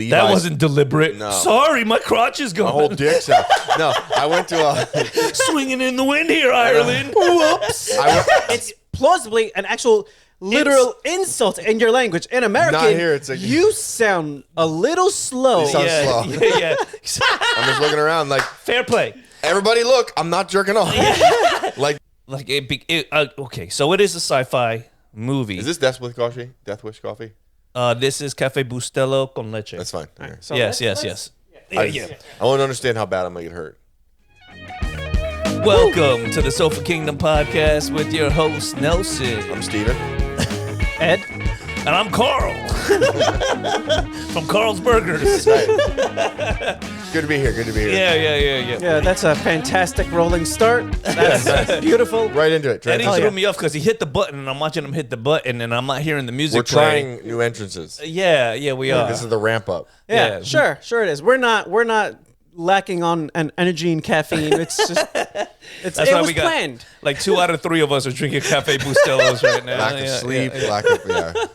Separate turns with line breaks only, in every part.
Levi's.
That wasn't deliberate.
No.
Sorry, my crotch is
My
going.
whole dick's out. No, I went to
Swinging in the wind here, Ireland. Whoops.
It's plausibly an actual literal insult in your language. In American,
Not here, it's like-
you sound a little slow.
You sound
Yeah,
slow.
yeah.
I'm just looking around like,
Fair play.
everybody look, I'm not jerking off. Like,
Like okay, so it is a sci-fi movie.
is this Death Wish coffee? Death Wish coffee?
This is Cafe Bustelo con leche.
That's fine. Okay.
So
yes.
I want to understand how bad I'm gonna get hurt.
Welcome to the Sofa Kingdom podcast with your host Nelson,
I'm Steven.
Ed,
and I'm Carl from Carl's Burgers.
Good to be here. Good to be here.
Yeah.
yeah, that's a fantastic rolling start. That's beautiful.
Right into it.
Eddie
Transition.
threw me off because he hit the button, and I'm watching him hit the button, and I'm not hearing the music.
We're
play.
trying new entrances.
Yeah, we are.
This is the ramp up.
Yeah,
Yeah.
sure it is. We're not lacking on an energy and caffeine. It's just it
why
was
we got
planned.
like 2 out of 3 of us are drinking Cafe Bustelos right now.
Lack of
Yeah,
sleep.
yeah.
Lack of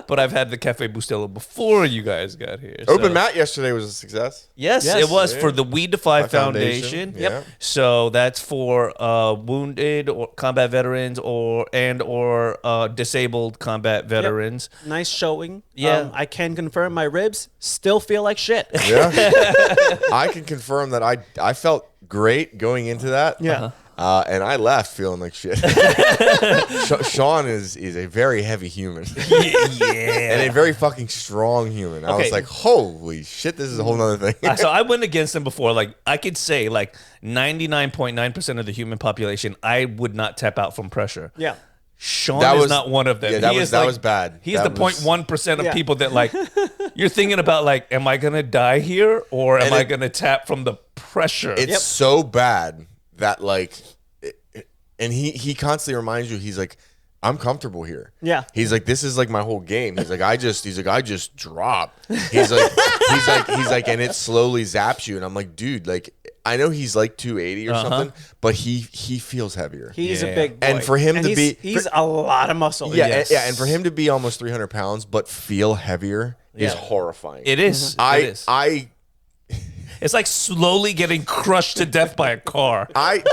But I've had the Cafe Bustelo before you guys got here.
Open
so-
mat yesterday was a success.
Yes,
Yes.
it was
Yeah.
for the We Defy
My
Foundation.
foundation, yeah.
So that's for wounded or combat veterans or disabled combat veterans.
Nice showing.
Yeah.
I can confirm my ribs still feel like shit.
Yeah. I can confirm that I felt great going into that.
Yeah.
And I left feeling like shit. Sean is a very heavy human and a very fucking strong human. I was
Okay.
like, holy shit, this is a whole nother thing.
So I went against him before. Like I could say, like 99.9% of the human population, I would not tap out from pressure.
Yeah.
Sean
That
is
was-
not one of them.
yeah, that
He
was-
is
that
like-
was bad.
He's
That
the
was-
0.1% of
Yeah.
people that like you're thinking about like, am I gonna die here or am
And
I
it-
gonna tap from the pressure?
It's so bad that like, and he constantly reminds you, he's like, I'm comfortable here.
Yeah.
He's like, this is like my whole game. He's like, I just drop. He's like, and it slowly zaps you. And I'm like, dude, like, I know he's like 280 or something, but he feels heavier.
He's
Yeah.
a big boy.
And for him to
he's a lot of muscle.
yeah,
Yes.
and for him to be almost 300 pounds but feel heavier is horrifying.
It is.
I
It is. It's like slowly getting crushed to death by a car.
I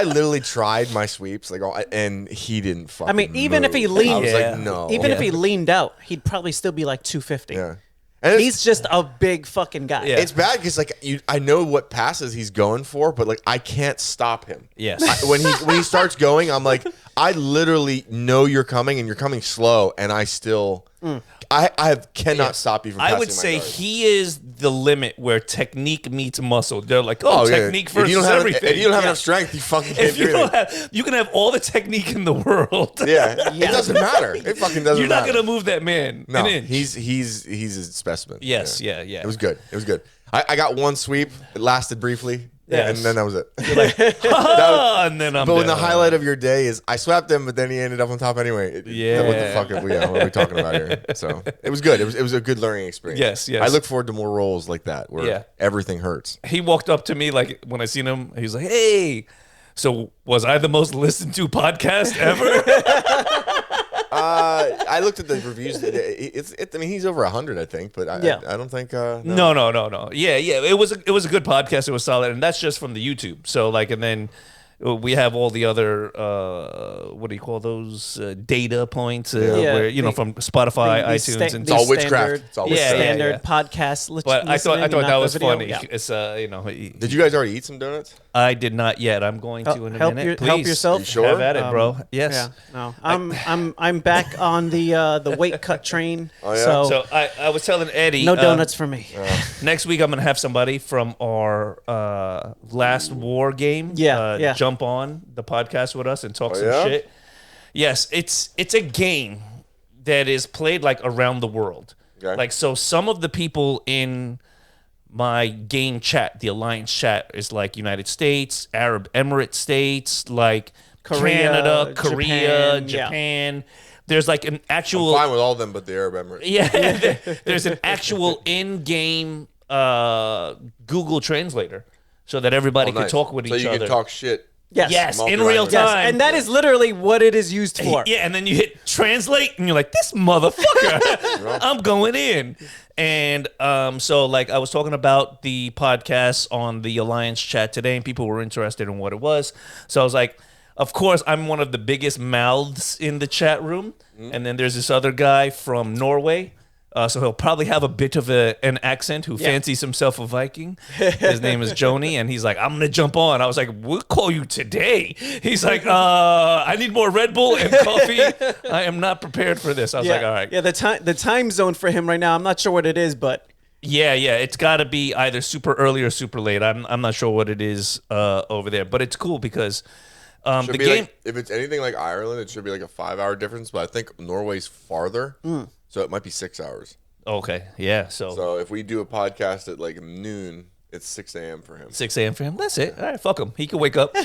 literally tried my sweeps and he didn't fucking
I mean, even if he
move.
leaned-
I was
Yeah.
like, no.
Even if
Yeah.
he leaned out, he'd probably still be like 250.
yeah. And it's,
He's just a big fucking guy.
Yeah.
it's bad because like I know what passes he's going for, but like I can't stop him.
Yes.
When he starts going, I'm like, I literally know you're coming and you're coming slow, and I still I cannot stop you from.
I
passing
would
my
say
guard.
he is the limit where technique meets muscle. They're like, oh,
yeah.
technique versus
if you don't have,
everything.
If you don't have
Yeah.
enough strength, you fucking can't
If
do
you don't
anything.
have, you can have all the technique in the world.
Yeah, it doesn't matter. It fucking doesn't
You're not
matter.
gonna move that man.
No,
an inch.
he's a specimen.
Yes, yeah.
It was good. It was good. I got one sweep. It lasted briefly.
Yes.
And then that was it.
And then I'm.
But when the
down.
highlight of your day is I swapped him, but then he ended up on top anyway.
Yeah.
What the fuck what are we talking about here? So it was good. It was a good learning experience.
Yes.
I look forward to more roles like that where
Yeah.
everything hurts.
He walked up to me like when I seen him. He was like, "Hey, so was I the most listened to podcast ever?"
I looked at the reviews. I mean, he's over 100, I think, but I don't think. No.
No. Yeah. It was a good podcast. It was solid, and that's just from the YouTube. So like, and then we have all the other what do you call those data points where from Spotify, iTunes, and
It's all witchcraft. It's all witchcraft.
Standard podcast.
But I thought
listening,
that
not
was
the video.
funny.
Yeah.
It's
Did you guys already eat some donuts?
I did not yet. I'm going to in a minute.
Help
Please.
yourself.
You sure?
Have at it, bro. Yes.
Yeah, no, I'm back on the weight cut train.
Oh, yeah?
So,
So I was telling Eddie,
no donuts for me.
next week I'm gonna have somebody from our last war game.
Yeah.
Jump on the podcast with us and talk some
yeah?
shit. Yes, it's a game that is played like around the world.
Okay.
Like so, some of the people in my game chat, the Alliance chat, is like United States, Arab Emirate states, like
Korea,
Canada, Korea,
Japan, yeah.
Japan. There's like an actual
Fine with all of them, but the Arab Emirates.
yeah, there's an actual in-game Google translator so that everybody can
Nice.
talk with
so
each
you
other.
can talk shit
Yes.
in real
Multi-language.
time.
And that is literally what it is used for.
Yeah, and then you hit translate, and you're like, this motherfucker, I'm going in. And so, like, I was talking about the podcast on the Alliance chat today, and people were interested in what it was. So I was like, of course, I'm one of the biggest mouths in the chat room. And then there's this other guy from Norway. So he'll probably have a bit of an accent who fancies himself a Viking. His name is Joni, and he's like, I'm going to jump on. I was like, we'll call you today. He's like, I need more Red Bull and coffee. I am not prepared for this. I was like, all right.
Yeah, the time zone for him right now, I'm not sure what it is, but
Yeah, it's got to be either super early or super late. I'm not sure what it is over there, but it's cool because the
Should be
game.
like, if it's anything like Ireland, it should be like a 5-hour difference. But I think Norway's farther, so it might be 6 hours.
Okay, yeah.
So if we do a podcast at like noon, it's 6 a.m. for him.
6 a.m. for him. That's it. All right, fuck him. He can wake up.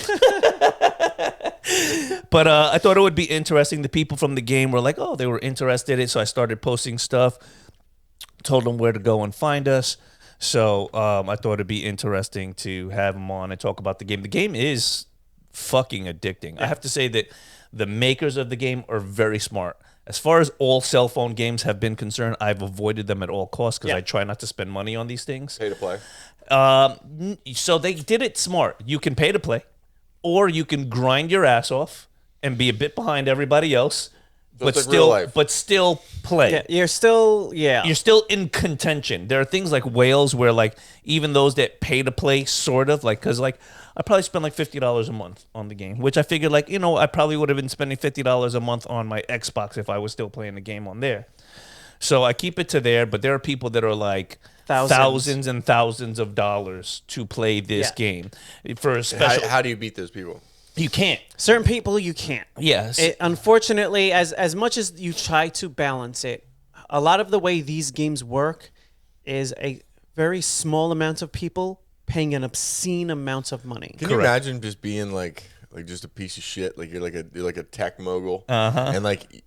But I thought it would be interesting. The people from the game were like, oh, they were interested in it. So I started posting stuff, told them where to go and find us. So I thought it'd be interesting to have them on and talk about the game. The game is fucking addicting. I have to say that the makers of the game are very smart. As far as all cell phone games have been concerned, I've avoided them at all costs because I try not to spend money on these things.
Pay to play.
So they did it smart. You can pay to play, or you can grind your ass off and be a bit behind everybody else, but
it's like real life.
still play.
yeah, you're still
You're still in contention. There are things like Wales where, like, even those that pay to play, sort of, like, because, like, I probably spend like $50 a month on the game, which I figured, like, I probably would have been spending $50 a month on my Xbox if I was still playing the game on there. So I keep it to there, but there are people that are like thousands and thousands of dollars to play this game for a special.
How do you beat those people?
You can't.
certain people you can't.
Yes.
Unfortunately, as much as you try to balance it, a lot of the way these games work is a very small amount of people paying an obscene amount of money.
Can you imagine just being like just a piece of shit? Like you're like a tech mogul, and like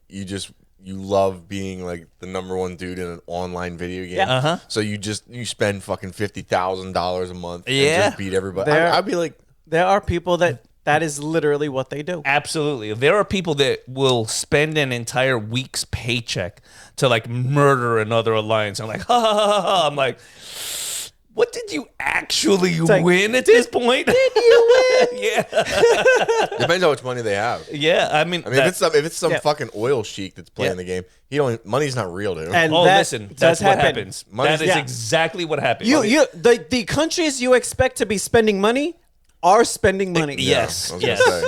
you love being like the number 1 dude in an online video game.
Yeah.
So you spend fucking $50,000 a month and
Yeah.
just beat everybody.
There-
I'd be like,
There are people that is literally what they do.
Absolutely. There are people that will spend an entire week's paycheck to, like, murder another alliance. I'm like, ha ha ha ha. I'm like, what did you actually
like,
win at this point?
Did you win?
Yeah.
depends how much money they have.
Yeah. I mean,
if it's some
Yeah.
fucking oil sheik that's playing the game, money's not real to him.
And
oh,
that
listen,
does
that's what
happen.
happens.
Money's-
That is
Yeah.
exactly what happens.
The countries you expect to be spending money are spending money.
Yes.
I was gonna say.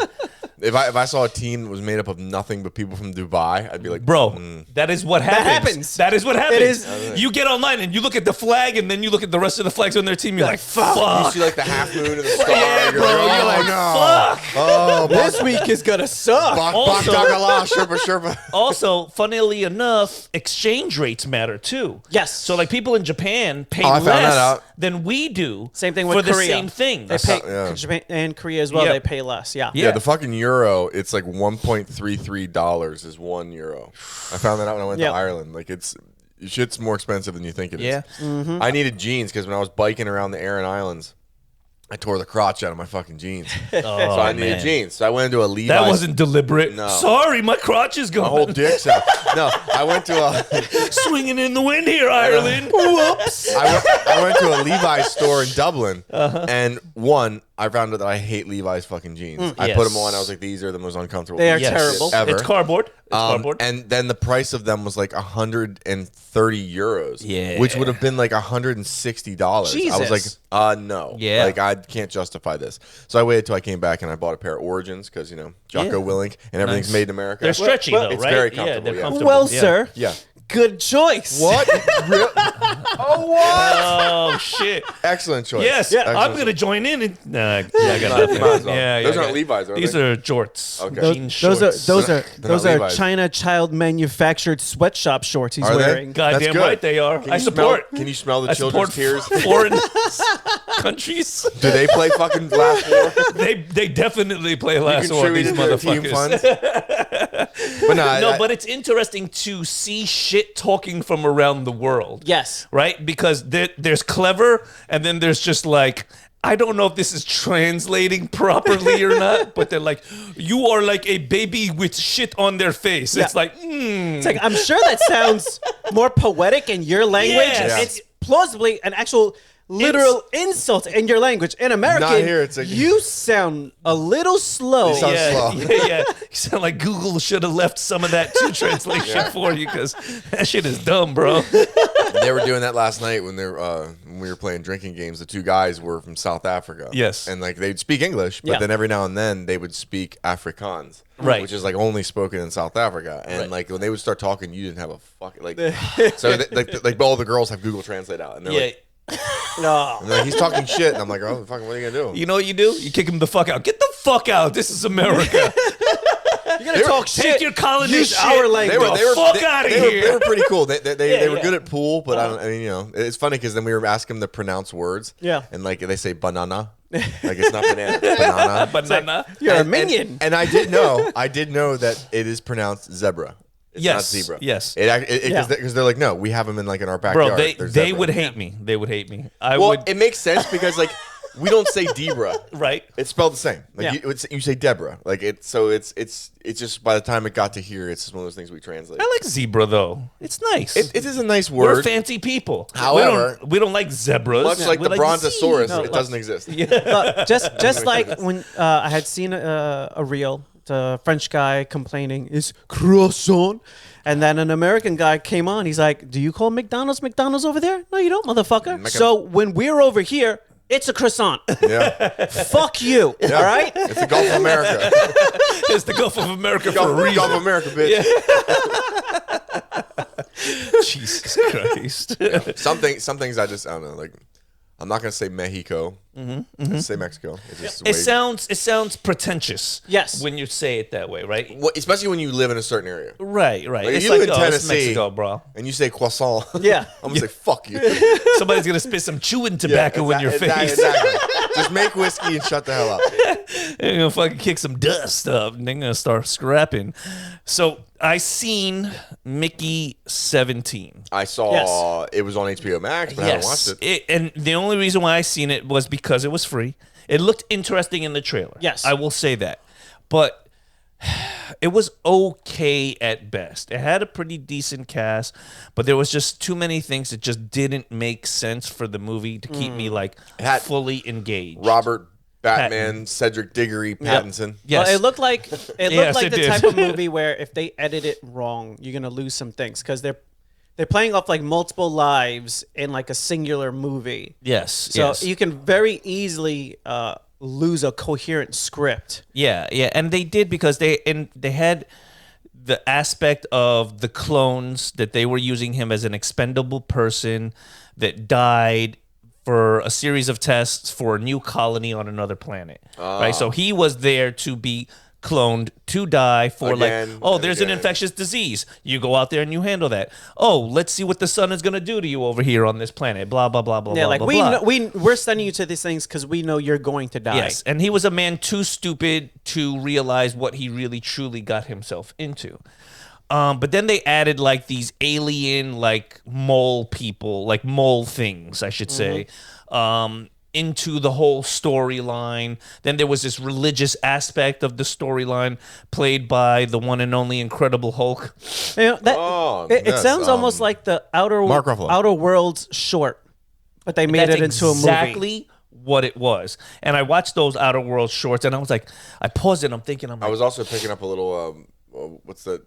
If I saw a team that was made up of nothing but people from Dubai, I'd be like,
Bro, that is what happens.
happens.
That is what happens.
is-
You get online and you look at the flag, and then you look at the rest of the flags on their team. You're like, fuck.
You see like the half moon and the star.
Yeah,
you're
bro.
like,
You're like,
no.
fuck.
Oh,
This week is gonna suck.
Bak
Also-
Dagala, Sherpa.
Also, funnily enough, exchange rates matter too.
Yes.
So, like, people in Japan pay
I found that
less
out.
than we do.
Same thing with
for the
Korea.
same thing.
They pay
yeah.
Japan and Korea as well.
Yeah.
They pay less. Yeah.
Yeah.
Yeah, the fucking euro, it's like $1.33 is €1. I found that out when I went
Yep.
to Ireland. Like shit's more expensive than you think it is.
Yeah.
Mm-hmm.
I needed jeans because when I was biking around the Aran Islands, I tore the crotch out of my fucking jeans. so I needed
man.
jeans. So I went into a Levi's.
That wasn't deliberate.
No.
Sorry, my crotch is
my whole
gone.
dick's out. No, I went to a
Swinging in the wind here, Ireland. Whoops.
I went to a Levi's store in Dublin,
Uh-huh.
and I found out that I hate Levi's fucking jeans. I
Yes.
put them on. I was like, these are the most uncomfortable.
They are
pieces
terrible.
ever.
It's cardboard. It's cardboard.
And then the price of them was like €130.
Yeah.
Which would have been like $160. I was
Jesus.
like, no.
Yeah.
Like, I can't justify this. So I waited till I came back and I bought a pair of Origins because, Jocko
Yeah.
Willink and everything's
Nice.
made in America.
They're stretchy,
well,
though,
it's
right?
very
Yeah,
comfortable,
they're
yeah.
comfortable.
Well,
Yeah.
sir.
Yeah.
Good choice.
What? Oh, what?
Oh, shit.
Excellent choice.
Yes,
Excellent
I'm going to
choice.
join in. And, I got nothing.
Might as well.
Yeah,
Those
yeah,
aren't
yeah.
Levi's, are
These
they?
are jorts.
Okay.
Those,
Jean
those are
shorts.
those
not
are
Levi's.
China child manufactured sweatshop shorts he's
Are they?
wearing.
Goddamn
That's good.
right they are.
Can
I
you
support.
Can you smell the
I
children's
support
tears?
foreign countries.
Do they play fucking Last War?
They definitely play last war. These
Contributed to their team
motherfuckers.
funds? But no,
But it's interesting to see shit talking from around the world.
Yes.
Right? Because there's clever, and then there's just like I don't know if this is translating properly or not, but they're like, you are like a baby with shit on their face.
Yeah.
It's like,
It's like, I'm sure that sounds more poetic in your language.
Yes.
It's plausibly an actual literal insult in your language. In American,
Not here, it's like-
you sound a little slow.
You sound slow.
yeah. You sound like Google should have left some of that to translation for you because that shit is dumb, bro.
They were doing that last night when when we were playing drinking games. The two guys were from South Africa.
Yes.
And like they'd speak English, but
Yeah.
then every now and then they would speak Afrikaans.
Right.
Which is like only spoken in South Africa. And
Right.
like when they would start talking, you didn't have a fucking like so like all the girls have Google Translate out and they're
Yeah.
like,
No.
and they're like, he's talking shit, and I'm like, oh fucking, what are you gonna do?
You know what you do? You kick him the fuck out. Get the fuck out. This is America.
You're gonna talk
Take
shit.
your colony
Use
shit.
our language.
Fuck outta
they
here.
They were pretty cool. They
Yeah,
were
yeah.
good at pool, but I mean, you know, it's funny because then we were asking them to pronounce words.
Yeah.
And like they say banana, like it's not banana, it's banana.
Banana.
You're a
And-
minion.
And I did know that it is pronounced zebra. It's not
Yes,
zebra.
yes.
Yeah.
Because they're like, no, we have them in like in our
Bro,
backyard.
they
They're
they
zebra.
would hate me. They would hate me.
Well, it makes sense because like we don't say Debra.
Right.
It's spelled the same. Like
Yeah.
you say Deborah. Like it's just by the time it got to here, it's just one of those things we translate.
I like zebra though. It's nice.
It is a nice
We're
word.
fancy people.
However,
we don't like zebras.
Much like
We
the Brontosaurus,
No,
it doesn't exist.
Look, just like when I had seen a reel, the French guy complaining is croissant, and then an American guy came on. He's like, "Do you call McDonald's over there? No, you don't, motherfucker." So when we're over here, it's a croissant.
Yeah.
Fuck you. All right.
It's the Gulf of America.
It's the Gulf of America for
Gulf,
a reason.
Gulf of America, bitch.
Jesus Christ.
Some things I don't know. Like, I'm not gonna say Mexico. Let's say Mexico. It's just the
It sounds pretentious.
Yes.
When you say it that way, right?
Well, especially when you live in a certain area.
Right.
Like,
It's
if you
like,
live in
oh, it's
Tennessee,
Mexico, bro.
and you say croissant,
Yeah.
I'm gonna say fuck you.
Somebody's gonna spit some chewing tobacco in your face.
Exactly. Just make whiskey and shut the hell up.
They're gonna fucking kick some dust up and they're gonna start scrapping. So I seen Mickey 17.
I saw it was on HBO Max, but I haven't watched it.
And the only reason why I seen it was because it was free. It looked interesting in the trailer.
Yes.
I will say that. But it was okay at best. It had a pretty decent cast, but there was just too many things that just didn't make sense for the movie to keep me like
had
fully engaged.
Robert Batman,
Patton.
Cedric Diggory, Pattinson.
Yes.
Well, it looked like
Yes,
the
it did.
type of movie where if they edit it wrong, you're gonna lose some things because they're playing off like multiple lives in like a singular movie.
Yes.
So
yes.
you can very easily lose a coherent script.
Yeah, and they did because they had the aspect of the clones that they were using him as an expendable person that died for a series of tests for a new colony on another planet. Right? So he was there to be cloned to die for
Again,
like, oh,
and
there's an
again.
infectious disease. You go out there and you handle that. Oh, let's see what the sun is going to do to you over here on this planet. Blah, blah, blah, blah,
Yeah,
blah,
like
blah, blah.
we're sending you to these things because we know you're going to die.
Yes, and he was a man too stupid to realize what he really truly got himself into. But then they added like these alien, like mole people, like mole things, I should say, into the whole storyline. Then there was this religious aspect of the storyline played by the one and only Incredible Hulk.
You know, that,
Oh,
it
yes,
sounds almost like the
Mark Ruffalo.
Outer Worlds short, but they made
That's
it into a movie.
exactly what it was. And I watched those Outer Worlds shorts, and I was like, I paused it. I'm thinking, I'm
I
like,
was also picking up a little. What's the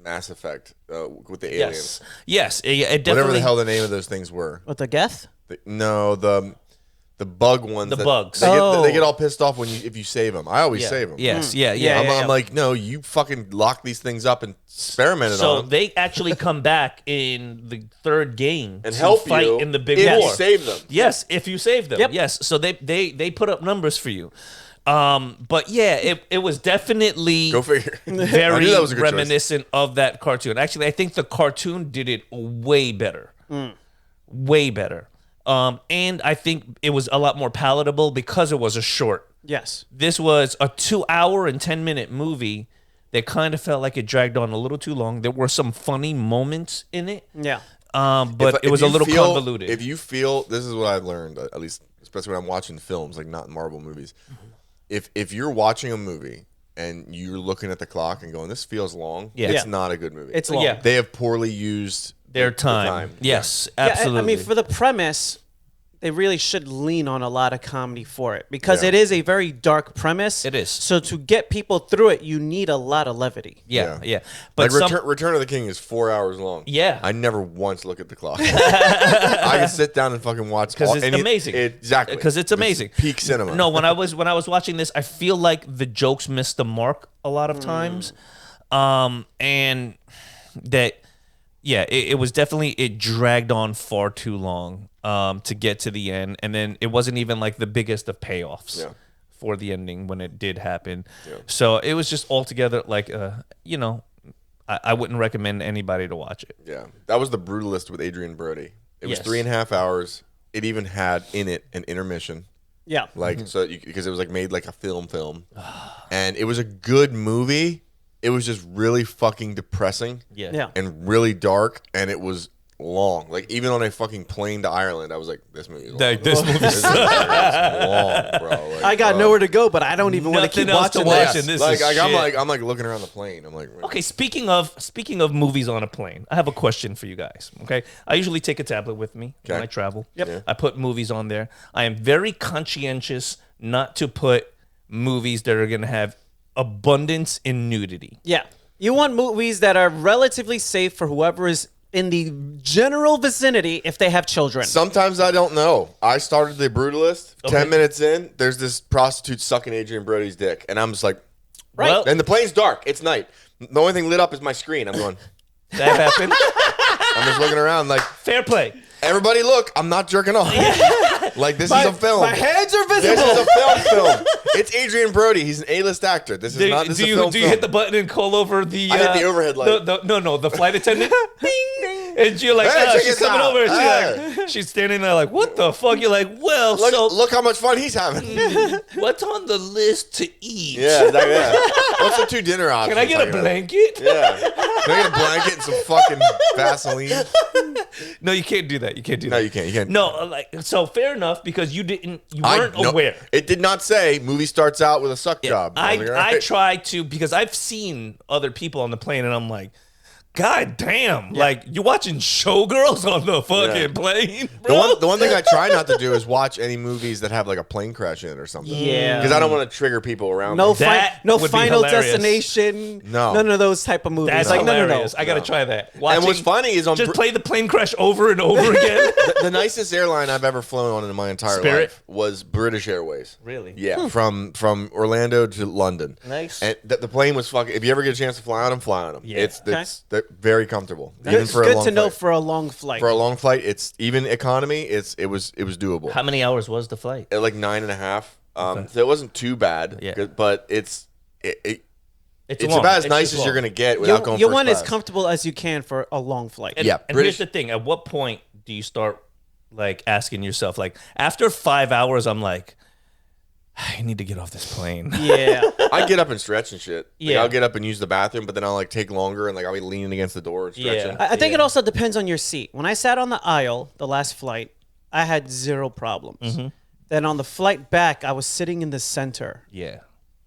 Mass Effect with the aliens?
yes, it definitely.
Whatever the hell the name of those things were.
With the Geth?
No, the bug ones.
The bugs.
They get all pissed off if you save them. I always save them.
Yes,
Yeah,
I'm like, no, you fucking lock these things up and experimented
So
on them
they actually come back in the third game
and
to
help
fight
you
in the big
if
war.
you save them.
Yes, if you save them.
Yep.
Yes. So they put up numbers for you. But yeah, it was definitely
Go figure. I
very
knew that was a good choice.
reminiscent of that cartoon. Actually, I think the cartoon did it way better. Way better. And I think it was a lot more palatable because it was a short.
Yes.
This was a 2 hour and 10-minute movie that kind of felt like it dragged on a little too long. There were some funny moments in it.
Yeah.
But
If
it was a
you
little
feel-
convoluted.
If you feel, this is what I've learned, at least as especially when I'm watching films, like not Marvel movies. If you're watching a movie and you're looking at the clock and going, "This feels long," it's not a good movie.
It's long.
Yeah.
They have poorly used
Their time. Yes, absolutely.
I mean, for the premise, they really should lean on a lot of comedy for it because
Yeah.
it is a very dark premise.
It is.
So to get people through it, you need a lot of levity.
yeah. But
Like Return of the King is 4 hours long.
Yeah.
I never once look at the clock. I can sit down and fucking watch
because it's
and
amazing.
Exactly.
Because it's amazing.
Peak cinema.
No, when I was watching this, I feel like the jokes missed the mark a lot of times, and that. Yeah, it was definitely, it dragged on far too long to get to the end. And then it wasn't even like the biggest of payoffs for the ending when it did happen. Yeah. So it was just altogether like, I wouldn't recommend anybody to watch it.
Yeah. That was The Brutalist with Adrian Brody. It was
Yes.
3.5 hours. It even had in it an intermission.
Yeah.
Like, because it was like made like a film. And it was a good movie. It was just really fucking depressing.
Yeah.
And really dark, and it was long. Like even on a fucking plane to Ireland, I was like, "This movie is long.
This movie
This is long, bro." Like,
I got nowhere to go, but I don't even want to keep
Nothing else to
watching
watch.
this.
And this
like,
is
I'm like looking around the plane. I'm like,
Okay, speaking of movies on a plane, I have a question for you guys. Okay, I usually take a tablet with me when I travel.
Yep. Yeah.
I put movies on there. I am very conscientious not to put movies that are going to have abundance in nudity.
Yeah. You want movies that are relatively safe for whoever is in the general vicinity if they have children.
Sometimes I don't know. I started The Brutalist.
Okay.
10 minutes in, there's this prostitute sucking Adrian Brody's dick, and I'm just like,
Right.
Well,
and the plane's dark. It's night. The only thing lit up is my screen. I'm going.
that happened.
I'm just looking around like,
Fair play.
everybody, look, I'm not jerking off. Like this is a film.
My hands are
This
visible.
is a film. It's Adrian Brody. He's an A-list actor. This is not. This is a film.
Do you hit the button and call over the?
I hit the overhead light.
The flight attendant. Ding, and you're like,
Hey, check
she's
this
coming
out.
over. And
Hey.
she's standing there like, what the fuck? You're like, well, so
Look how much fun he's having.
what's on the list to eat?
Yeah, What's the 2 dinner options?
Can I get a blanket?
Yeah. Can I get a blanket and some fucking Vaseline?
No, you can't do that. You can't do
No,
that.
you can't. You can't.
No, so fair enough because you weren't aware.
It did not say movie starts out with a suck job.
I
was like, all right.
try to because I've seen other people on the plane and I'm like, God damn! Like you're watching Showgirls on the fucking plane, bro.
The one thing I try not to do is watch any movies that have like a plane crash in it or something.
Yeah.
Because I don't want to trigger people around.
No,
me.
That
no
would be
Final
hilarious.
Destination.
No.
None of those type of movies.
That's
like
hilarious.
no.
I gotta try that.
And what's
Watching-
funny is on
just play the plane crash over and over again.
the nicest airline I've ever flown on in my entire
Spirit?
life was British Airways.
Really?
Yeah, from Orlando to London.
Nice.
And the plane was fucking. If you ever get a chance to fly on them, fly on them.
Yeah.
They're very comfortable.
It's
for a
good
long
to know
flight.
for a long flight.
For a long flight, it's even economy. It was doable.
How many hours was the flight?
At like 9.5. So it wasn't too bad.
Yeah.
But it's
long.
about as
It's
nice
just
as
long.
you're gonna get without going
you
first
want as
class.
comfortable as you can for a long flight.
And,
Yeah,
and
British-
here's the thing: at what point do you start like asking yourself, like after 5 hours, I'm like, I need to get off this plane.
Yeah.
I get up and stretch and shit. Like,
Yeah.
I'll get up and use the bathroom, but then I'll like take longer and like I'll be leaning against the door and stretching.
Yeah.
I think it also depends on your seat. When I sat on the aisle the last flight, I had zero problems.
Mm-hmm.
Then on the flight back, I was sitting in the center,
Yeah.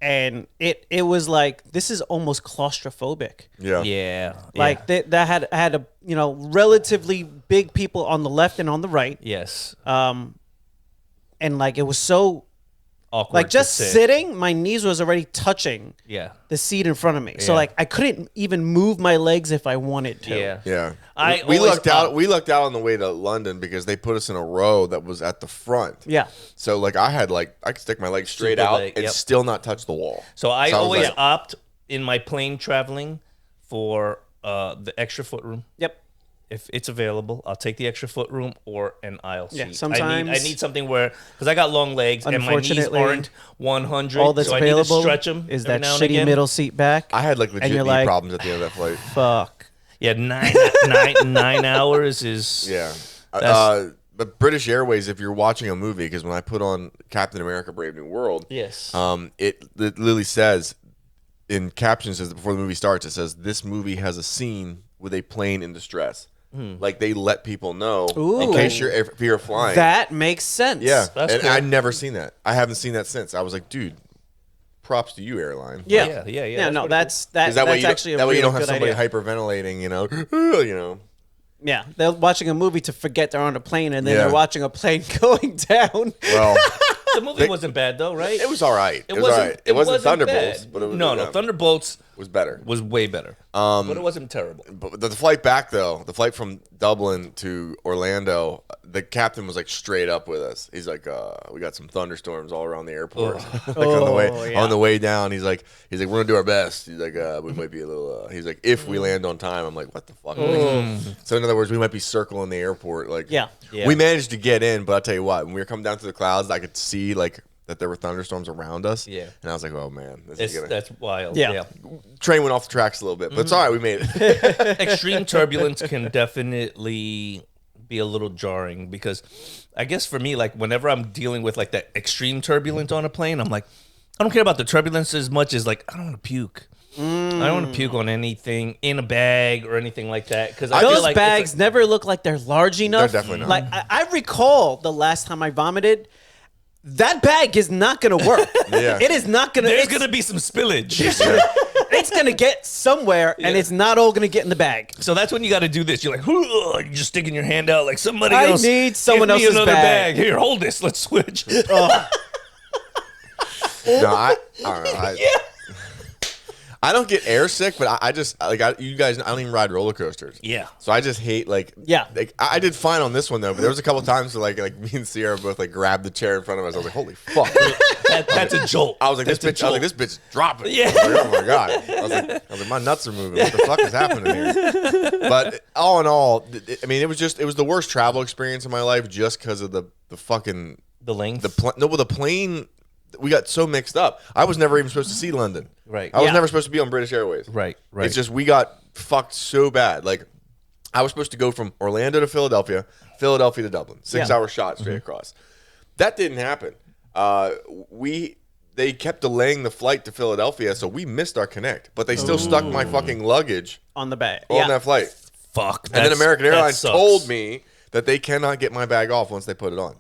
and it was like this is almost claustrophobic.
Yeah.
Yeah.
Like that had a relatively big people on the left and on the right,
Yes.
and like it was so
Awkward.
like
to
just
sit.
sitting, my knees was already touching
Yeah.
the seat in front of me. So
Yeah.
like I couldn't even move my legs if I wanted to.
Yeah.
Yeah.
I
we
always
lucked out.
opt-
We lucked out on the way to London because they put us in a row that was at the front.
Yeah.
So like I could stick my legs straight
Super
out
leg,
and
yep.
still not touch the wall.
So I
So I was
always
like-
opt in my plane traveling for the extra footroom.
Yep.
If it's available, I'll take the extra footroom or an aisle seat.
Yeah, sometimes-
I need something where because I got long legs and my knees
Unfortunately,
aren't 100.
All that's
so I need to
available
stretch them
is
every
that
now and
shitty
again.
middle seat back.
I had like legit
you're
knee
like-
problems at the end of that flight.
Fuck.
Yeah, 9 hours is
Yeah.
That's-
But British Airways, if you're watching a movie, because when I put on Captain America: Brave New World,
Yes.
it literally says in captions, says before the movie starts, it says this movie has a scene with a plane in distress. Like they let people know in
Ooh.
case if you're flying.
That makes sense.
Yeah,
That's
and
cool.
I'd never seen that. I haven't seen that since. I was like, dude, props to you, airline.
Yeah.
Yeah,
No,
that's
that's
Is that way
that's
you
actually a
that way you
really
don't have
good
somebody
idea.
hyperventilating, you know.
Yeah, they're watching a movie to forget they're on a plane, and then
Yeah.
they're watching a plane going down.
Well,
The movie wasn't bad though, right?
it was all right. It was all right. It wasn't Thunderbolts,
bad.
but it was
no, Thunderbolts
was better.
was way better. But it wasn't terrible.
But the flight back though, the flight from Dublin to Orlando, the captain was like straight up with us. He's like, we got some thunderstorms all around the airport. Like on the way down, he's like, we're gonna do our best. He's like, we might be a little. He's like, if we land on time, I'm like, what the fuck? So in other words, we might be circling the airport. Like,
Yeah.
Yeah.
we managed to get in, but I'll tell you what, when we were coming down through the clouds, I could see like that there were thunderstorms around us.
Yeah.
And I was like, oh man, this is gonna.
That's wild.
Yeah.
Train went off the tracks a little bit, but it's all right. We made it.
Extreme turbulence can definitely be a little jarring because I guess for me, like whenever I'm dealing with like that extreme turbulence on a plane, I'm like, I don't care about the turbulence as much as like I don't want to puke. I don't want to puke on anything in a bag or anything like that because I feel
Those
like
bags never look like they're large enough.
They're definitely not.
Like I recall the last time I vomited. That bag is not going to work.
Yeah.
It is not going to.
there's gonna be some spillage.
It's going to get somewhere, and it's not all going to get in the bag.
So that's when you got to do this. You're like, you're just sticking your hand out like somebody
I
else.
need someone
give me
else's
another
bag.
Here, hold this. Let's switch.
No, I don't know. I don't get air sick, but I just like you guys. I don't even ride roller coasters.
Yeah.
So I just hate like Like, I did fine on this one though, but there was a couple times where like me and Sierra both like grabbed the chair in front of us. I was like, holy fuck!
That's a jolt.
I was like,
That's
this bitch is dropping.
Yeah.
I was like, oh my god! I was like, my nuts are moving. What the fuck is happening here? But all in all, I mean, it was the worst travel experience of my life just because of the fucking
The length.
the plane. We got so mixed up. I was never even supposed to see London.
Right.
I was
Yeah.
never supposed to be on British Airways.
Right.
It's just we got fucked so bad. Like I was supposed to go from Orlando to Philadelphia, Philadelphia to Dublin, 6 hour shot straight across. That didn't happen. They kept delaying the flight to Philadelphia, so we missed our connect. But they still stuck my fucking luggage
On the bag.
on that flight.
fuck.
And then American
that
Airlines
sucks.
told me that they cannot get my bag off once they put it on.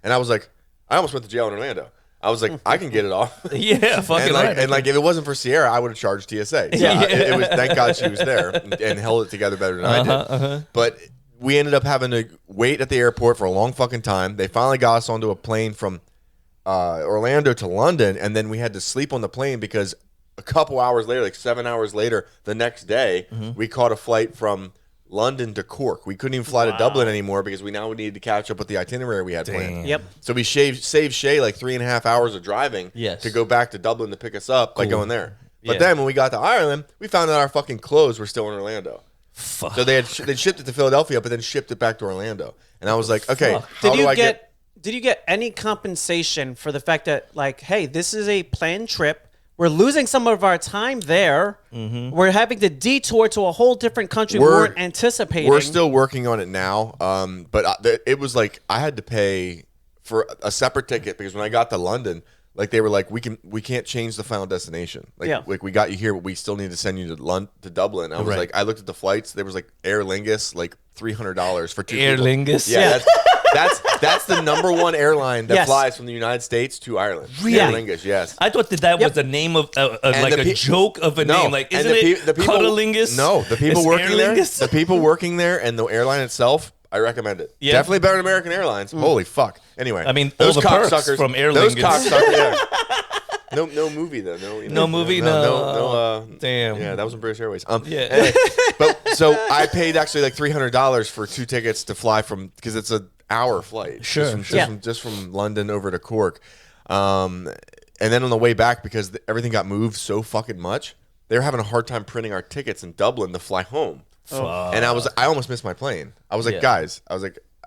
And I was like, I almost went to jail in Orlando. I was like, I can get it off.
Yeah, fucking
And like,
right.
and like, if it wasn't for Sierra, I would have charged TSA. So
Yeah.
it was. Thank God she was there and held it together better than I did. But we ended up having to wait at the airport for a long fucking time. They finally got us onto a plane from Orlando to London, and then we had to sleep on the plane because a couple hours later, like 7 hours later, the next day, we caught a flight from London to Cork. We couldn't even fly to Dublin anymore because we now needed to catch up with the itinerary we had planned.
Yep.
So we saved Shay like 3.5 hours of driving
Yes.
to go back to Dublin to pick us up by going there. But
Yeah.
then when we got to Ireland, we found out our fucking clothes were still in Orlando.
Fuck.
So they shipped it to Philadelphia, but then shipped it back to Orlando. And I was like, okay,
Fuck.
how
Did
do
you
I
did you get any compensation for the fact that like, hey, this is a planned trip. We're losing some of our time there. We're having to detour to a whole different country we weren't anticipating.
We're still working on it now. But it was like I had to pay for a separate ticket because when I got to London, like they were like, we can't change the final destination. Like we got you here, but we still need to send you to Dublin. I was
Right.
like, I looked at the flights. There was like Aer Lingus, like $300 for two
Aer
people.
Lingus?
Yeah, that's the number one airline that
Yes.
flies from the United States to Ireland.
Really?
Aer Lingus, yes.
I thought that was the name of like
the
a joke of a name. Like,
and
isn't it
the people,
Cuddlingus?
No, the people
It's
working there,
Aer Lingus?
the people working there, and the airline itself. I recommend it.
Yeah.
Definitely better than American Airlines. Holy fuck. Anyway,
I mean, all the perks from Aer
Those
Lingus.
cocksuckers. Yeah. No movie though.
No movie, no. Damn.
Yeah, that was in British Airways.
Yeah.
Anyway, but so I paid actually like $300 for 2 tickets to fly from because it's an hour flight.
Sure,
Just from London over to Cork, and then on the way back because everything got moved so fucking much, they were having a hard time printing our tickets in Dublin to fly home. And I almost missed my plane. I was like,
Yeah.
guys,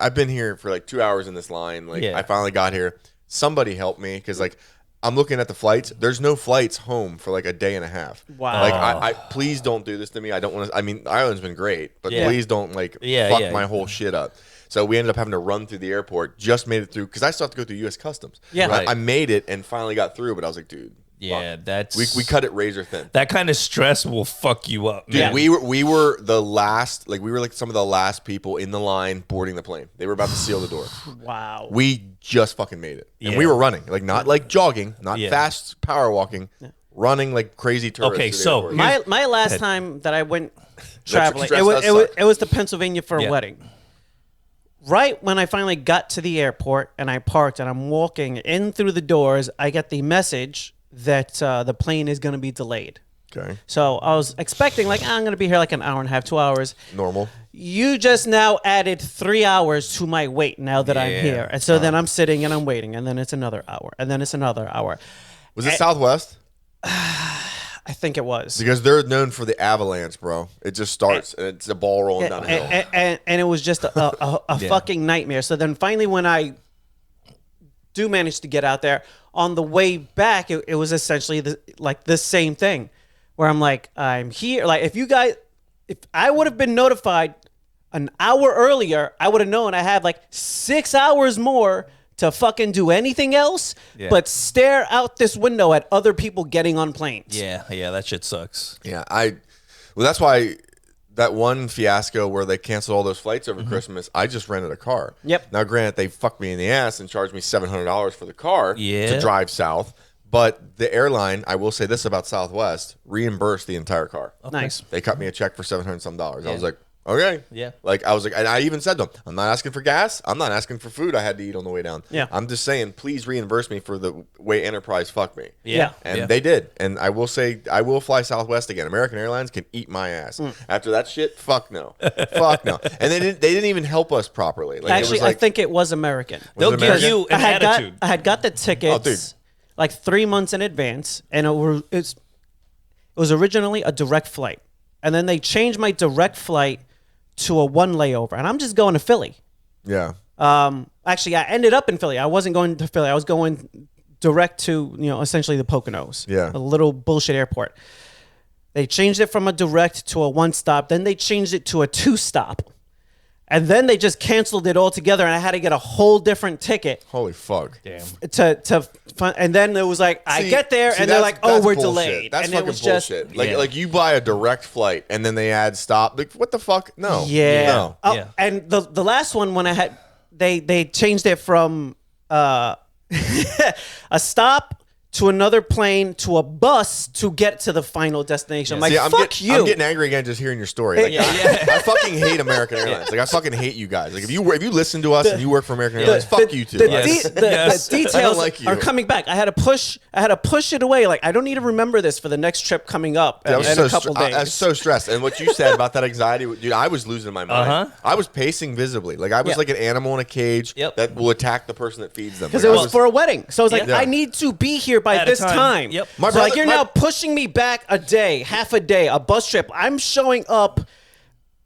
I've been here for like 2 hours in this line. Like
Yeah.
I finally got here. Somebody help me because like I'm looking at the flights. There's no flights home for like a day and a half.
Wow.
Like I please don't do this to me. I don't want to. I mean, Ireland's been great, but
Yeah.
please don't like
Yeah,
fuck
yeah.
my whole shit up. So we ended up having to run through the airport. Just made it through because I still have to go through U.S. Customs.
Yeah.
Right.
I made it and finally got through, but I was like, dude,
Yeah, that's
we cut it razor thin.
that kind of stress will fuck you up,
Dude,
man.
we were the last, like we were like some of the last people in the line boarding the plane. They were about to seal the door.
Wow.
We just fucking made it, and
Yeah.
we were running, like not like jogging, not
Yeah.
fast power walking, running like crazy tourists.
Okay,
through the
so
airport.
My last time that I went traveling,
stress
it was,
does
it was
suck.
it was to Pennsylvania for
Yeah.
a wedding. Right when I finally got to the airport and I parked and I'm walking in through the doors, I get the message that the plane is going to be delayed.
okay,
So I was expecting like I'm going to be here like an hour and a half, 2 hours.
normal.
You just now added 3 hours to my wait now that I'm
Yeah.
here. And so then I'm sitting and I'm waiting, and then it's another hour, and then it's another hour.
Was it Southwest?
I think it was.
Because they're known for the avalanche, bro. It just starts and it's a ball rolling down a hill.
And it was just a fucking nightmare. So then finally, when I do manage to get out there, on the way back, it was essentially the same thing, where I'm like, I'm here. Like if I would have been notified an hour earlier, I would have known I had like 6 hours more to fucking do anything else but stare out this window at other people getting on planes.
Yeah, that shit sucks.
Yeah, well, that's why that one fiasco where they canceled all those flights over Christmas, I just rented a car.
Yep.
Now, granted, they fucked me in the ass and charged me $700 for the car
Yeah.
to drive south. But the airline, I will say this about Southwest, reimbursed the entire car.
Nice.
They cut me a check for $700 some. I was like, okay.
Yeah.
Like, I was like, and I even said to them, I'm not asking for gas. I'm not asking for food I had to eat on the way down.
Yeah.
I'm just saying, please reimburse me for the way Enterprise fucked me.
Yeah.
And they did. And I will say, I will fly Southwest again. American Airlines can eat my ass. After that shit, fuck no. Fuck no. And they didn't even help us properly. Like,
Actually,
it was like,
I think it was American.
They'll
it
give
American?
you an attitude.
I had got the
Oh, dude.
tickets like 3 months in advance, and it was originally a direct flight, and then they changed my direct flight to a one layover, and I'm just going to Philly.
yeah.
Actually, I ended up in Philly. I wasn't going to Philly. I was going direct to essentially the Poconos.
Yeah.
A little bullshit airport. They changed it from a direct to a one stop. Then they changed it to a two stop. And then they just canceled it altogether, and I had to get a whole different ticket
Holy fuck.
Damn.
to find. And then it was like, I get there, and they're like, "Oh,
that's
we're
bullshit.
delayed."
That's
and
fucking
it was just,
bullshit.
Yeah.
Like you buy a direct flight and then they add stop. Like, what the fuck? No.
yeah.
No.
Oh,
Yeah.
And the last one, when I had, they changed it from a stop to another plane to a bus to get to the final destination. I'm like,
See,
fuck you.
I'm getting angry again just hearing your story. Like, I fucking hate American Airlines. Like, I fucking hate you guys. Like, if you listen to us and you work for American Airlines, fuck you too.
The,
Like,
Yes.
the
Yes.
details
I don't like you.
are coming back. I had to push it away. Like, I don't need to remember this for the next trip coming up
I was
in
so
a couple days.
I was so stressed. And what you said about that anxiety, dude, I was losing my mind.
Uh-huh.
I was pacing visibly. Like, I was
Yeah.
like an animal in a cage
Yep.
that will attack the person that feeds them.
Because
Like,
it
I
was for a wedding. So I was like,
Yeah.
I need to be here by
At a
this
time.
time.
Yep.
My
So like,
brother-
you're
my-
now pushing me back a day, half a day, a bus trip. I'm showing up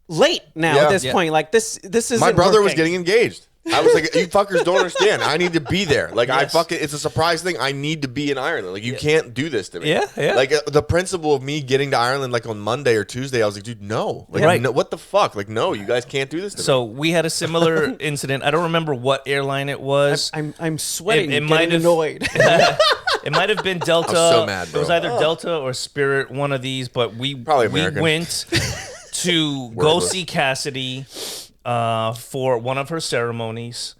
late now
Yeah.
at this
Yeah.
point. Like, this isn't
My brother was
working.
getting engaged. I was like, you fuckers don't understand. I need to be there. Like,
Yes.
it's a surprise thing. I need to be in Ireland. Like, you can't do this to me.
Yeah, yeah.
Like, the principle of me getting to Ireland, like, on Monday or Tuesday, I was like, dude, no. Like,
Right.
no, what the fuck? Like, no, you guys can't do this to me.
So we had a similar incident. I don't remember what airline it was.
I'm sweating,
It
getting
might have-
annoyed.
It might have been Delta.
I was so mad,
It was
bro.
either Delta or Spirit, one of these. But we
Probably American.
went to go
Wordless.
see Cassidy for one of her ceremonies,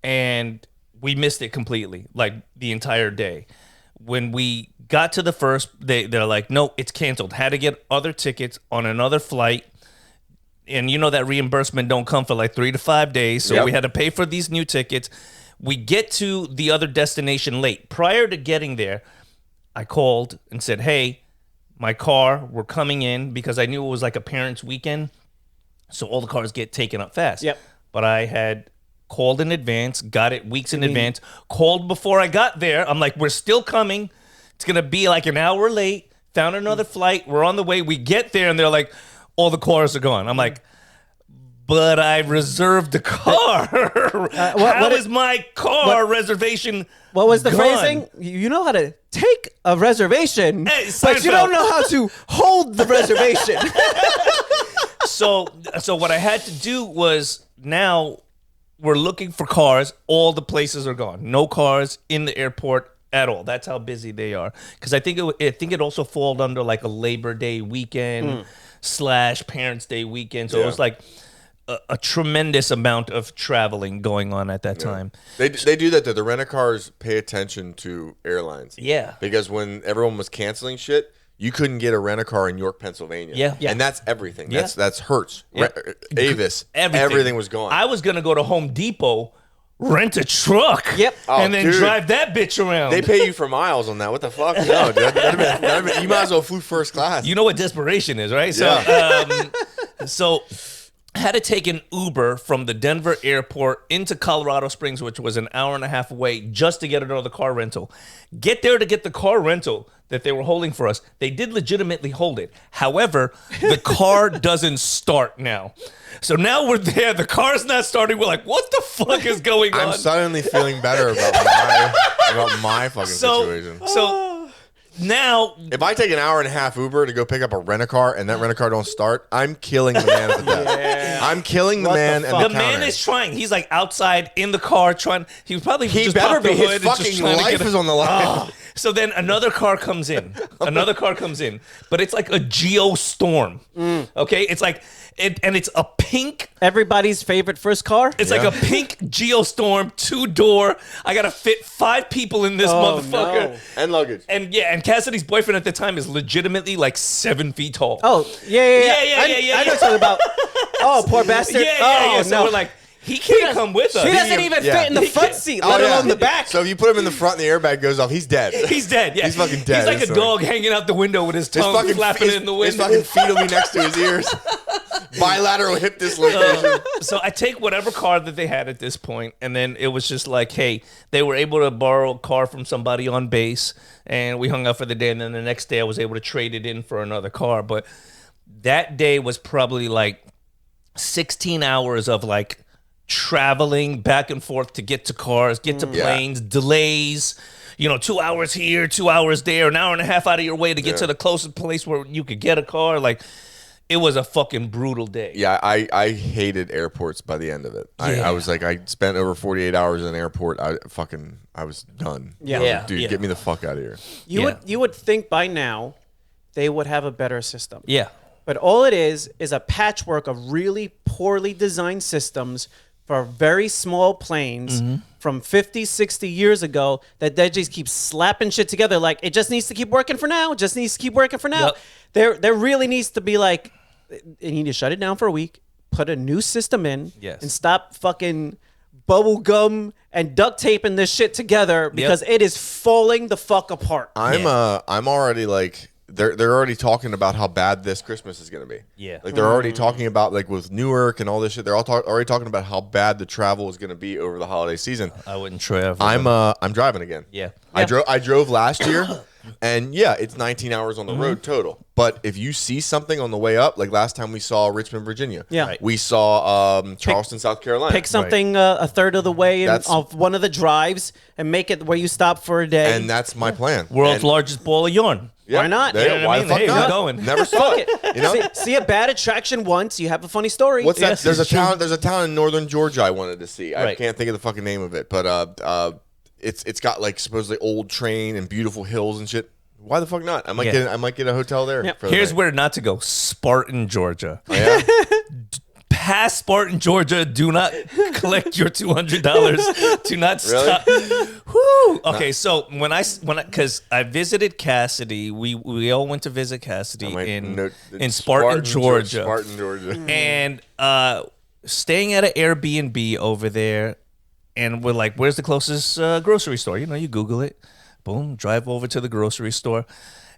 and we missed it completely, like the entire day. When we got to the first, they're like, "No, it's canceled." Had to get other tickets on another flight. And you know that reimbursement don't come for like 3 to 5 days. So
Yep.
we had to pay for these new tickets. We get to the other destination late. Prior to getting there, I called and said, "Hey, my car, we're coming in," because I knew it was like a parents' weekend. So all the cars get taken up fast.
Yep.
But I had called in advance, got it weeks in advance, called before I got there. I'm like, "We're still coming. It's going to be like an hour late." Found another flight. We're on the way. We get there and they're like, "All the cars are gone." I'm like, "But I reserved the car. How is my car reservation
What was the
gone?"
phrasing? You know how to take a reservation,
Hey,
but you
Seinfeld.
don't know how to hold the reservation.
So what I had to do was, now we're looking for cars. All the places are gone. No cars in the airport at all. That's how busy they are. Because I think it also falls under like a Labor Day weekend / Parents' Day weekend. So it was like a tremendous amount of traveling going on at that time.
They do that though. The rent-a-cars pay attention to airlines.
Yeah.
Because when everyone was canceling shit, you couldn't get a rent-a-car in York, Pennsylvania.
Yeah.
And that's everything.
Yeah.
That's Hertz,
Yeah.
Avis. Everything was gone.
I was going to go to Home Depot, rent a truck, and then drive that bitch around.
They pay you for miles on that. What the fuck? No, dude. You might as well flew first class.
You know what desperation is, right? So had to take an Uber from the Denver airport into Colorado Springs, which was an hour and a half away, just to get another car rental. Get there to get the car rental that they were holding for us. They did legitimately hold it. However, the car doesn't start now. So now we're there. The car's not starting. We're like, what the fuck is going on?
I'm suddenly feeling better about my fucking situation.
So now,
if I take an hour and a half Uber to go pick up a rent-a-car and that rent-a-car don't start, I'm killing the man at the desk. I'm killing the man at the counter.
The man is trying. He's like outside in the car trying. He was probably
He
just
better
popped the
be. His
hood and just
fucking
trying to
life
get
is on the line.
So then another car comes in. But it's like a geostorm. Okay, it's like and it's a pink.
Everybody's favorite first car.
It's like a pink geostorm 2-door. I gotta fit 5 people in this motherfucker.
No.
And luggage.
And Cassidy's boyfriend at the time is legitimately like 7 feet tall.
Oh, yeah. I know something about. Oh, poor bastard.
Yeah. So
no.
we're like, he can't come with us.
He doesn't even fit in the front seat, let alone the back.
So if you put him in the front and the airbag goes off, he's dead.
He's dead. Yeah,
He's fucking dead.
He's like a dog hanging out the window with his tongue flapping in the
His
window.
fucking feet will be next to his ears. Bilateral hip dislocation.
So I take whatever car that they had at this point, and then it was just like, hey, they were able to borrow a car from somebody on base, and we hung out for the day, and then the next day I was able to trade it in for another car. But that day was probably like 16 hours of like traveling back and forth to get to cars, get to planes, delays, 2 hours here, 2 hours there, an hour and a half out of your way to get to the closest place where you could get a car. Like, it was a fucking brutal day.
Yeah, I hated airports by the end of it. I was like, I spent over 48 hours in an airport. I was done.
Yeah.
I was like, dude, get me the fuck out of here.
You would think by now they would have a better system.
Yeah.
But all it is a patchwork of really poorly designed systems for very small planes from 50, 60 years ago that they just keep slapping shit together like it just needs to keep working for now.
Yep.
There really needs to be like, you need to shut it down for a week, put a new system in, and stop fucking bubble gum and duct taping this shit together because it is falling the fuck apart.
I'm already like, they're already talking about how bad this Christmas is going to be.
Yeah.
Like they're already talking about like with Newark and all this shit. They're all already talking about how bad the travel is going to be over the holiday season.
I wouldn't travel.
I'm driving again.
Yeah.
I drove last year, and it's 19 hours on the road total. But if you see something on the way up, like last time we saw Richmond, Virginia, we saw Charleston, South Carolina.
Pick something a third of the way of one of the drives and make it where you stop for a day.
And that's my plan.
World's largest ball of yarn.
Yeah,
why not?
Why the fuck
Hey,
not?
we're going.
Never saw it.
See a bad attraction once, you have a funny story.
What's that?
Yes,
There's a
it's true.
town. There's a town in northern Georgia I wanted to see. I
Right.
can't think of the fucking name of it, but it's got like supposedly old train and beautiful hills and shit. Why the fuck not? I might get a hotel there. For the
Here's
night.
where not to go. Spartan, Georgia.
Yeah.
Past Spartan, Georgia, do not collect your $200. Do not stop. Woo. Okay, so because I visited Cassidy, we all went to visit Cassidy in Spartan, Georgia.
Spartan, Georgia.
And staying at an Airbnb over there, and we're like, where's the closest grocery store? You Google it. Boom, drive over to the grocery store.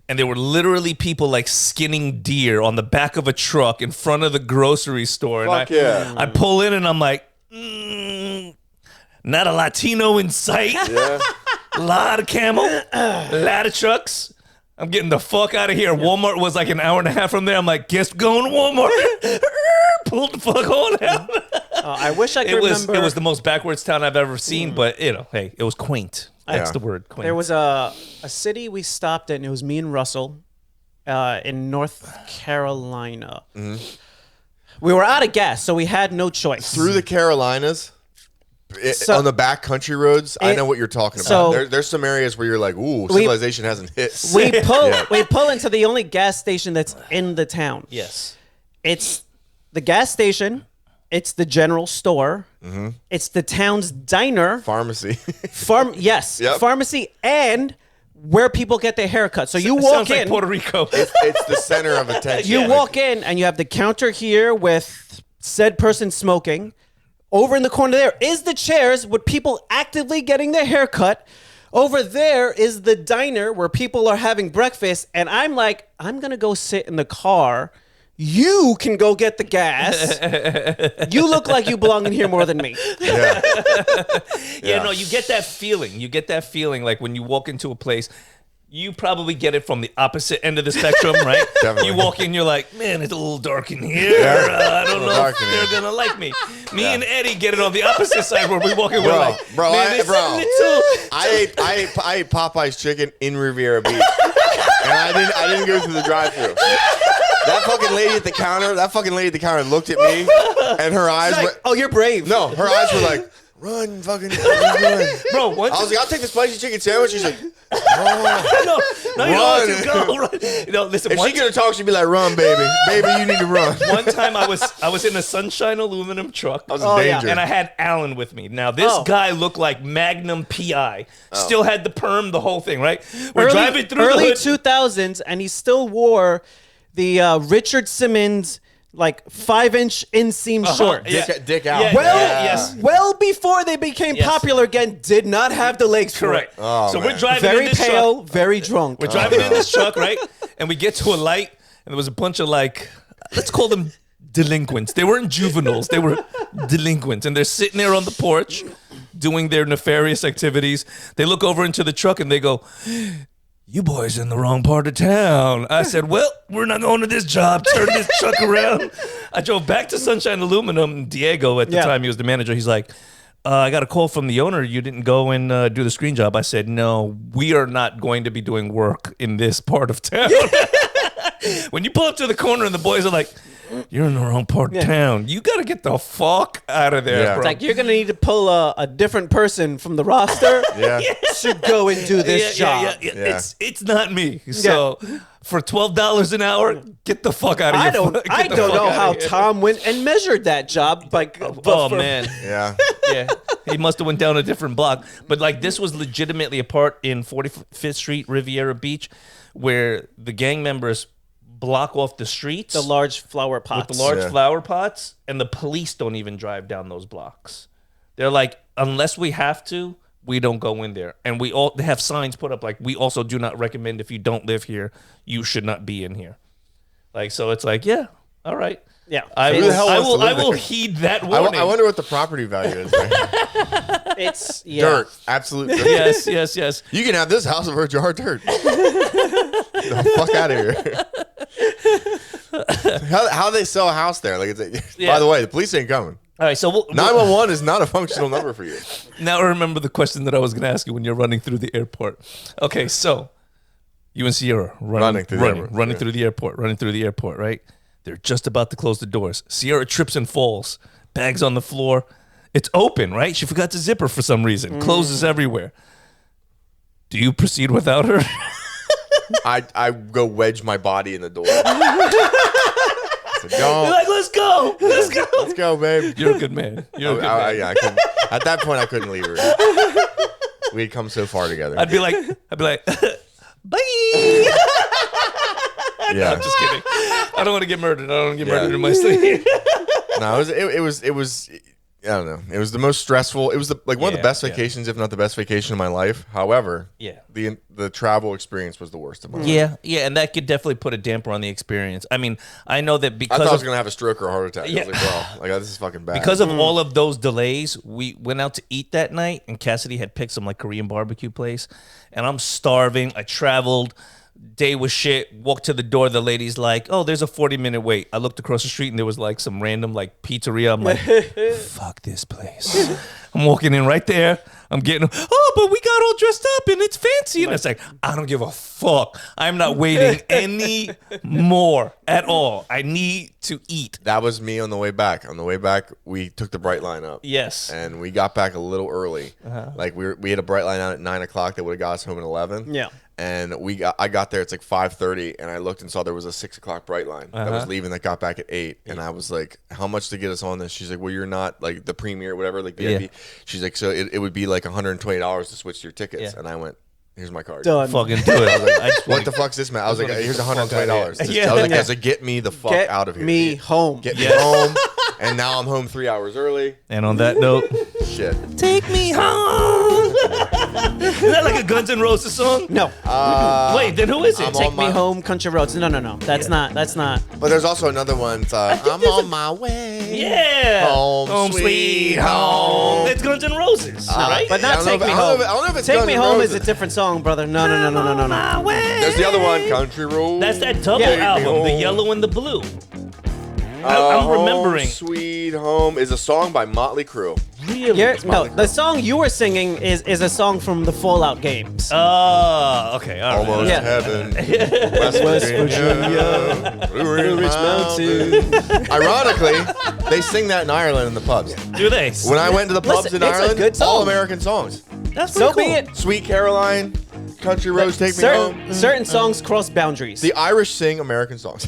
And there were literally people like skinning deer on the back of a truck in front of the grocery store.
Fuck
and I pull in and I'm like, not a Latino in sight.
Yeah.
A lot of camel, a lot of trucks. I'm getting the fuck out of here. Walmart was like an hour and a half from there. I'm like, guess going to Walmart. Pulled the fuck on out.
I wish I could remember.
It was the most backwards town I've ever seen, but hey, it was quaint. That's the word, quaint.
There was a city we stopped in. It was me and Russell in North Carolina. We were out of gas, so we had no choice.
Through the Carolinas. on the back country roads, I know what you're talking
so-
about. There's some areas where you're like, ooh, civilization hasn't hit.
We pull into the only gas station that's in the town.
Yes.
It's the gas station. It's the general store. It's the town's diner.
Pharmacy.
Yes.
Yep.
Pharmacy and where people get their haircut. So you walk
Sounds
in.
like Puerto Rico.
It's the center of attention.
You walk in and you have the counter here with said person smoking. Over in the corner there is the chairs with people actively getting their haircut. Over there is the diner where people are having breakfast. And I'm like, I'm going to go sit in the car. You can go get the gas. You look like you belong in here more than me.
No, you get that feeling. You get that feeling like when you walk into a place, you probably get it from the opposite end of the spectrum, right?
Definitely.
You walk in, you're like, man, it's a little dark in here. I don't know if they're going to like me. Me and Eddie get it on the opposite side where we walk in, we're like, man,
I ate Popeye's chicken in Riviera Beach. And I didn't go through the drive-thru. That fucking lady at the counter looked at me, and her eyes
Like,
were...
oh, you're brave.
No, her eyes were like, run, fucking run.
Bro,
I was like, I'll take the spicy chicken sandwich. She's like,
no, you don't have to go. Run. Listen,
if she gonna talk, she'd be like, run, baby. Baby, you need to run.
One time I was in a Sunshine aluminum truck.
I was in danger.
And I had Alan with me. Now this guy looked like Magnum PI. Still had the perm, the whole thing, right? We're driving through
early
the hood.
2000s, and he still wore the Richard Simmons like 5-inch inseam shorts.
Yeah.
Dick out.
Yeah, yes.
Well before they became popular again, did not have the legs for
Correct.
it.
Oh,
so
man.
we're driving
Very
in this
pale,
truck.
very drunk.
We're driving in this truck, right? And we get to a light, and there was a bunch of like, let's call them delinquents. They weren't juveniles. They were delinquents. And they're sitting there on the porch doing their nefarious activities. They look over into the truck and they go, you boys in the wrong part of town. I said, well, we're not going to this job. Turn this truck around. I drove back to Sunshine Aluminum. Diego, at the time, he was the manager. He's like, I got a call from the owner. You didn't go and do the screen job. I said, no, we are not going to be doing work in this part of town. When you pull up to the corner and the boys are like, you're in the wrong part of town. You got to get the fuck out of there, bro.
It's like, you're going to need to pull a different person from the roster to go and do this job.
Yeah. It's not me. So for $12 an hour, get the fuck out of here.
I don't know how Tom went and measured that job.
Man.
Yeah.
Yeah. He must have went down a different block. But like this was legitimately a part in 45th Street, Riviera Beach, where the gang members block off the streets.
The large flower pots.
With the large flower pots, and the police don't even drive down those blocks. They're like, unless we have to, we don't go in there. And they have signs put up like, we also do not recommend if you don't live here, you should not be in here. Like, so it's like, yeah, all right.
Yeah.
I will heed that warning.
I wonder what the property value is there.
It's
dirt. Absolute dirt.
Yes.
You can have this house over jar dirt. The fuck out of here. How they sell a house there? Like, by the way, the police ain't coming.
All right, so
911 is not a functional number for you.
Now I remember the question that I was going to ask you when you're running through the airport. Okay, so you and Sierra running through the airport, right? They're just about to close the doors. Sierra trips and falls, bags on the floor. It's open, right? She forgot to zip her for some reason. Closes everywhere. Do you proceed without her?
I go wedge my body in the door. So
You're like, let's go.
Let's go, babe.
You're a good man.
I couldn't, at that point, I couldn't leave her. We had come so far together.
I'd be like, bye.
Yeah,
No, I'm just kidding. I don't want to get murdered. I don't want to get murdered in my sleep.
No, it was. I don't know. It was the most stressful. It was one of the best vacations, if not the best vacation of my life. However, the travel experience was the worst of my life.
Yeah, and that could definitely put a damper on the experience. I mean, I know that because
I thought I was gonna have a stroke or a heart attack. I was like, wow, this is fucking bad.
Because of all of those delays, we went out to eat that night, and Cassidy had picked some like Korean barbecue place, and I'm starving. I traveled. Day was shit. Walked to the door. The lady's like, "Oh, there's a 40-minute wait." I looked across the street and there was like some random like pizzeria. I'm like, "Fuck this place." I'm I'm walking in right there. I'm getting, oh, but we got all dressed up and it's fancy. And it's like, I don't give a fuck. I'm not waiting any more at all. I need to eat.
That was me on the way back. On the way back, we took the Bright Line up.
Yes.
And we got back a little early. Like we had a Bright Line out at 9 o'clock that would have got us home at 11.
Yeah.
And I got there. It's like 5:30, and I looked and saw there was a 6 o'clock Bright Line that was leaving that got back at 8. And I was like, "How much to get us on this?" She's like, "Well, you're not like the premier, whatever, like VIP."
Yeah.
She's like, "So it would be like $120 to switch your tickets."
Yeah.
And I went, "Here's my card."
Done.
Fucking do it.
I was like,
I just
"What
wanna-
the fuck's this, man?" I was like,
wanna
"Here's
get the fuck
$120."
outta here.
I was like,
Yeah.
"I was like, "Get me the fuck
Get
out of here."
me
dude.
home.
Get me home. And now I'm home 3 hours early.
And on that note,
Shit.
take me home. Is that like a Guns N' Roses song?
No.
Wait, then who is it?
I'm
Take
on
me
my-
home, country roads. No. That's not.
But there's also another one. It's, I'm on my way.
Yeah.
Home sweet home.
It's Guns N' Roses, right?
But
I
not
don't know
Take
if-
Me
I don't know
Home.
if- I don't know if it's
Take
Guns
Me
N'
Home is
Roses.
a different song, brother. No.
My way.
There's the other one, Country Road.
That's that double
Yeah.
album, the
Home.
yellow and the blue. I'm remembering.
Home Sweet Home is a song by Motley Crue.
Really?
No, the song you were singing is a song from the Fallout games.
Oh, okay. All right.
Almost
Yeah.
Heaven. West Virginia. Blue Ridge
Mountain.
Ironically, they sing that in Ireland in the pubs.
Do they?
When I went to the pubs
Listen,
in
it's a
Ireland,
good song.
all American songs.
That's
So
pretty
be
cool.
it.
Sweet Caroline, Country Roads Take Me Home.
Certain songs cross boundaries.
The Irish sing American songs.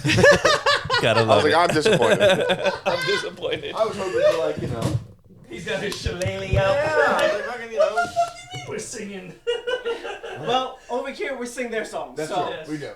Gotta
I
love
was like,
it.
I'm disappointed.
I'm disappointed.
I was hoping for like, you know.
He's got his shillelagh out. We're singing.
Well, over here we sing their songs.
We do.